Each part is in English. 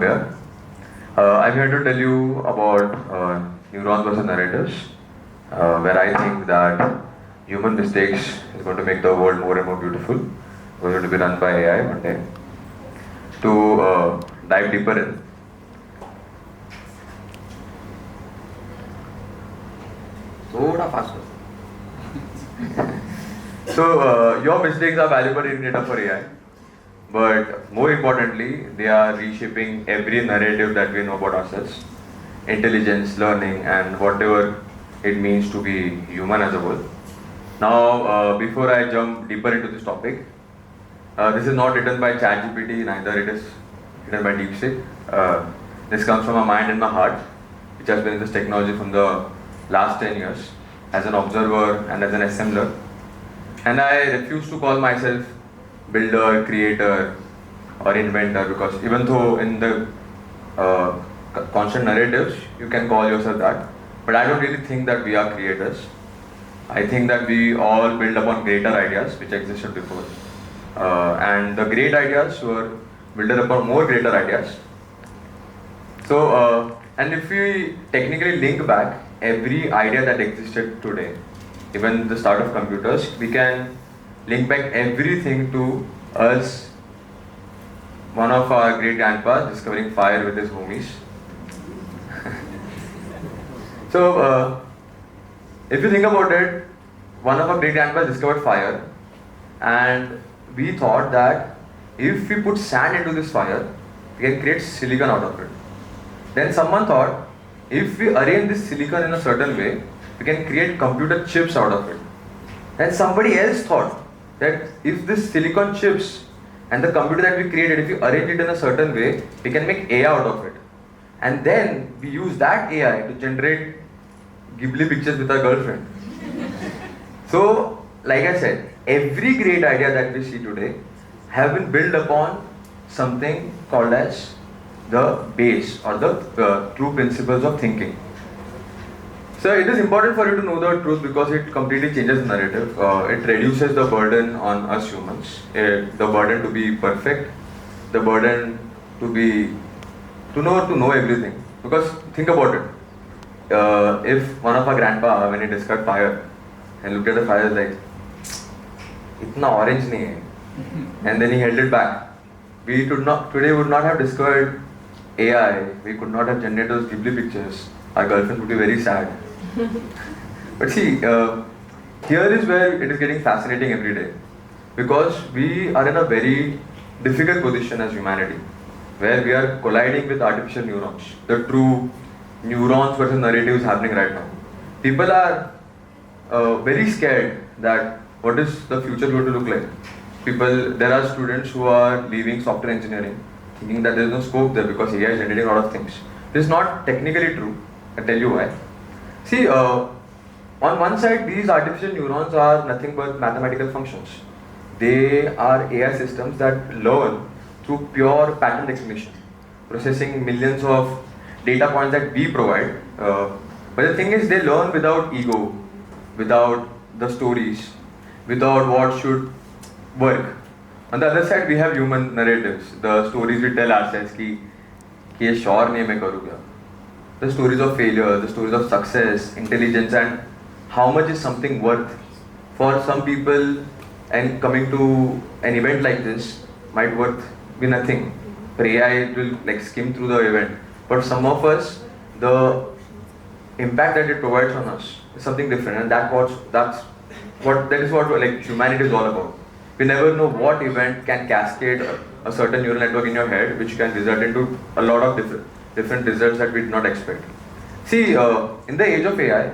here. I'm here to tell you about neurons versus narratives, where I think that human mistakes is going to make the world more and more beautiful. We're going to be run by AI one day. To dive deeper in, थोड़ा fast your mistakes are valuable in data for AI, but more importantly, they are reshaping every narrative that we know about ourselves, intelligence, learning, and whatever it means to be human as a whole. Now, before I jump deeper into this topic, this is not written by ChatGPT, neither it is written by DeepSeek. This comes from my mind and my heart, which has been in this technology from the last 10 years, as an observer and as an assembler. And I refuse to call myself builder, creator, or inventor, because even though in the constant narratives you can call yourself that, but I don't really think that we are creators. I think that we all build upon greater ideas which existed before. And the great ideas were built upon more greater ideas. And if we technically link back every idea that existed today, even the start of computers, we can link back everything to us, one of our great grandpas discovering fire with his homies. If you think about it, one of our great grandpas discovered fire, and we thought that if we put sand into this fire, we can create silicon out of it. Then someone thought, if we arrange this silicon in a certain way, we can create computer chips out of it. Then somebody else thought that if this silicon chips and the computer that we created, if we arrange it in a certain way, we can make AI out of it. And then we use that AI to generate Ghibli pictures with our girlfriend. So, like I said, every great idea that we see today have been built upon something called as the base or the true principles of thinking. So it is important for you to know the truth because it completely changes the narrative. It reduces the burden on us humans, the burden to be perfect, the burden to know everything. Because think about it. If one of our grandpa, when he discovered fire and looked at the fire, like, "Itna orange nahi hai," and then he held it back. We today would not have discovered AI. We could not have generated those Ghibli pictures. Our girlfriend would be very sad. But see, here is where it is getting fascinating every day, because we are in a very difficult position as humanity, where we are colliding with artificial neurons, the true neurons versus narratives happening right now. People are very scared that what is the future going to look like. There are students who are leaving software engineering, thinking that there is no scope there because AI is generating a lot of things. This is not technically true. I'll tell you why. See, on one side, these artificial neurons are nothing but mathematical functions. They are AI systems that learn through pure pattern recognition, processing millions of data points that we provide. But the thing is, they learn without ego, without the stories, without what should work. On the other side, we have human narratives, the stories we tell ourselves कि ये sure नहीं मैं करूँगा. The stories of failure, the stories of success, intelligence, and how much is something worth. For some people, and coming to an event like this might worth be nothing. For AI, it will like skim through the event. But some of us, the impact that it provides on us is something different, and that is what like humanity is all about. We never know what event can cascade a certain neural network in your head, which can result into a lot of different results that we did not expect. See, in the age of AI,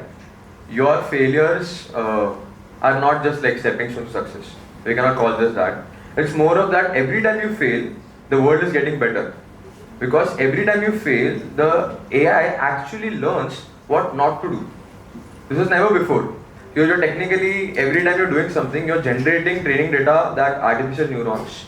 your failures are not just like stepping stones to success. We cannot call this that. It's more of that every time you fail, the world is getting better. Because every time you fail, the AI actually learns what not to do. This was never before. You're technically, every time you're doing something, you're generating training data that artificial neurons,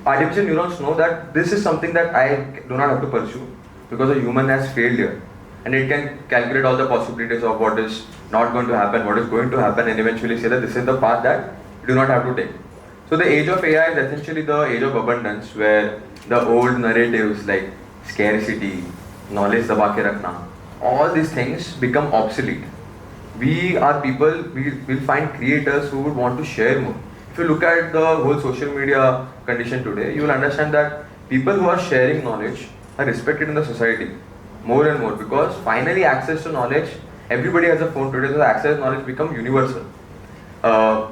artificial neurons know that this is something that I do not have to pursue because a human has failed here. And it can calculate all the possibilities of what is not going to happen, what is going to happen, and eventually say that this is the path that you do not have to take. So the age of AI is essentially the age of abundance, where the old narratives like scarcity, knowledge daba ke rakhna, all these things become obsolete. We are people, we will find creators who would want to share more. If you look at the whole social media condition today, you will understand that people who are sharing knowledge are respected in the society more and more, because finally access to knowledge, everybody has a phone today, so access to knowledge become universal. Uh,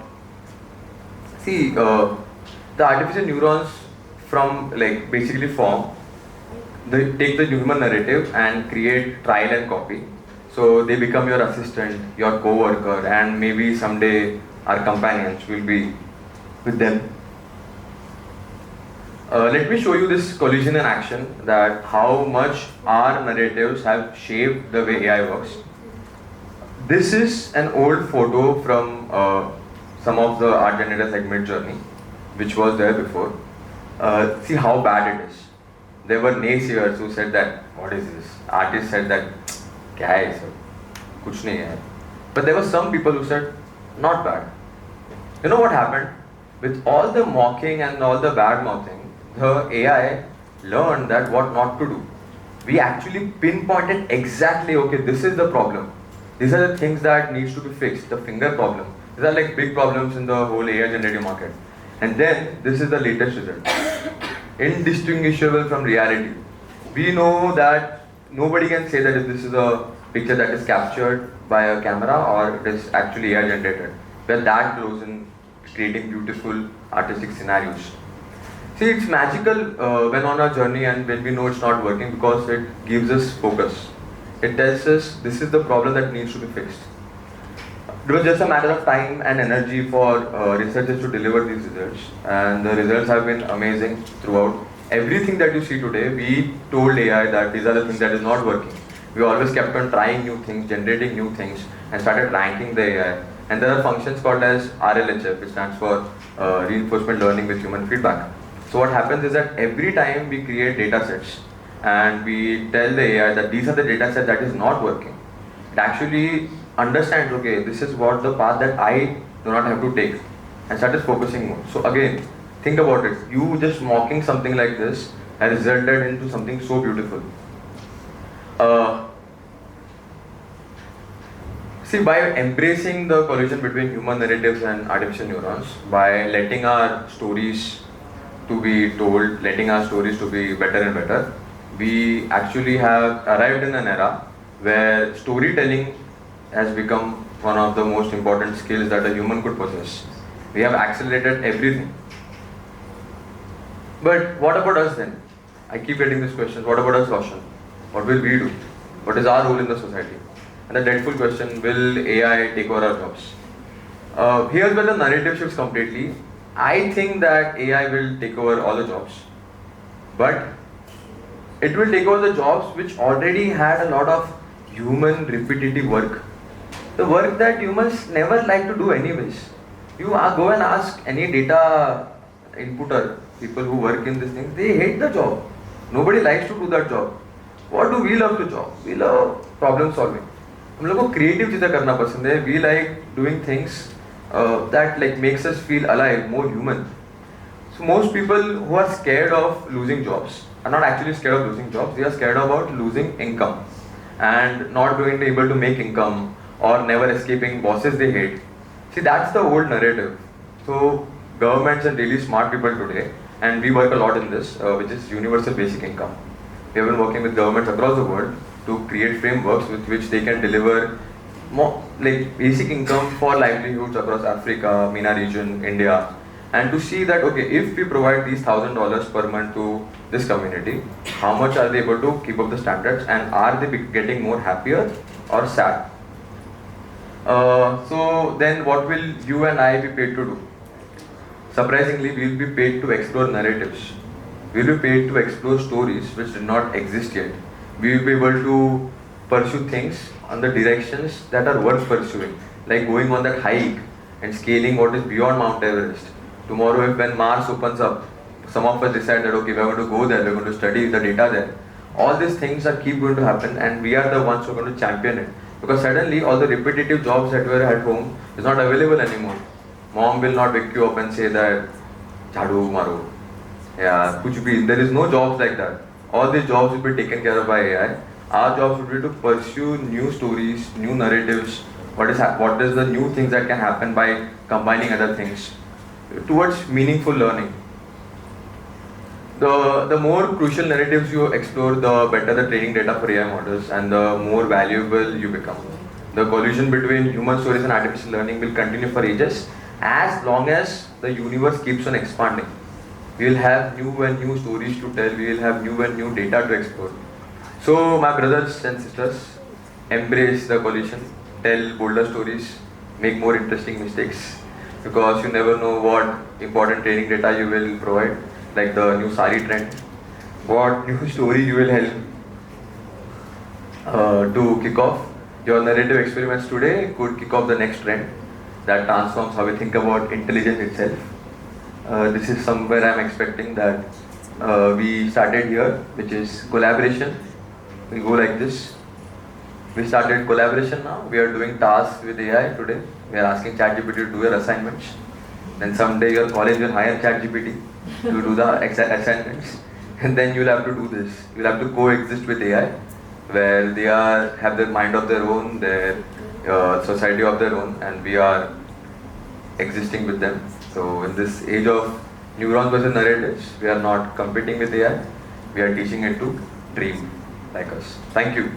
the artificial neurons from like basically form, they take the human narrative and create trial and copy. So they become your assistant, your co-worker, and maybe someday our companions will be with them. Let me show you this collision in action, that how much our narratives have shaped the way AI works. This is an old photo from some of the art generator segment journey, which was there before. See how bad it is. There were naysayers who said that, what is this? Artists said that, kya hai sir? Kuch nahi hai. But there were some people who said, not bad. You know what happened? With all the mocking and all the bad mouthing, the AI learned that what not to do. We actually pinpointed exactly, okay, this is the problem. These are the things that needs to be fixed, the finger problem. These are like big problems in the whole AI generative market. And then this is the latest result. Indistinguishable from reality. We know that nobody can say that if this is a picture that is captured by a camera or it is actually AI generated. We're that close in creating beautiful artistic scenarios. See, it's magical when on our journey and when we know it's not working, because it gives us focus. It tells us this is the problem that needs to be fixed. It was just a matter of time and energy for researchers to deliver these results, and the results have been amazing throughout. Everything that you see today, we told AI that these are the things that is not working. We always kept on trying new things, generating new things, and started ranking the AI. And there are functions called as RLHF, which stands for Reinforcement Learning with Human Feedback. So what happens is that every time we create data sets and we tell the AI that these are the data sets that is not working, it actually understands, okay, this is what the path that I do not have to take, and started focusing more. So again, think about it. You just mocking something like this has resulted into something so beautiful. See, by embracing the collision between human narratives and artificial neurons, by letting our stories to be told, letting our stories to be better and better, we actually have arrived in an era where storytelling has become one of the most important skills that a human could possess. We have accelerated everything. But what about us then? I keep getting this question, what about us, Roshan? What will we do? What is our role in the society? And the dreadful question, will AI take over our jobs? Here's where the narrative shifts completely. I think that AI will take over all the jobs, but it will take over the jobs which already had a lot of human repetitive work. The work that humans never like to do anyways. You go and ask any data inputter, people who work in this thing, they hate the job. Nobody likes to do that job. What do we love to job? We love problem solving. हम लोगों को creative चीज़ें करना पसंद है. We like doing things that like makes us feel alive, more human. So most people who are scared of losing jobs are not actually scared of losing jobs. They are scared about losing income and not being able to make income or never escaping bosses they hate. See, that's the old narrative. So governments and really smart people today, and we work a lot in this, which is universal basic income. We have been working with governments across the world to create frameworks with which they can deliver more like basic income for livelihoods across Africa, MENA region, India, and to see that, okay, if we provide these $1,000 per month to this community, how much are they able to keep up the standards, and are they getting more happier or sad? So then what will you and I be paid to do? Surprisingly, we will be paid to explore narratives. We will be paid to explore stories which did not exist yet. We will be able to pursue things on the directions that are worth pursuing, like going on that hike and scaling what is beyond Mount Everest. Tomorrow, if when Mars opens up, some of us decide that, okay, we're going to go there, we're going to study the data there. All these things are keep going to happen, and we are the ones who are going to champion it. Because suddenly, all the repetitive jobs that were at home is not available anymore. Mom will not wake you up and say that, "Jhadu maro." Yeah, कुछ भी. There is no jobs like that. All these jobs will be taken care of by AI. Our jobs would be to pursue new stories, new narratives. What is the new things that can happen by combining other things towards meaningful learning. The more crucial narratives you explore, the better the training data for AI models, and the more valuable you become. The collision between human stories and artificial learning will continue for ages, as long as the universe keeps on expanding. We will have new and new stories to tell, we will have new and new data to explore. So, my brothers and sisters, embrace the collision, tell bolder stories, make more interesting mistakes, because you never know what important training data you will provide, like the new sari trend, what new story you will help to kick off. Your narrative experiments today could kick off the next trend that transforms how we think about intelligence itself. This is somewhere I'm expecting that we started here, which is collaboration. We go like this. We started collaboration now. We are doing tasks with AI today. We are asking ChatGPT to do your assignments. Then someday your college will hire ChatGPT to do the assignments. And then you'll have to do this. You'll have to coexist with AI, where they have their mind of their own, their society of their own, and we are existing with them. So in this age of neurons versus narratives, we are not competing with AI. We are teaching it to dream like us. Thank you.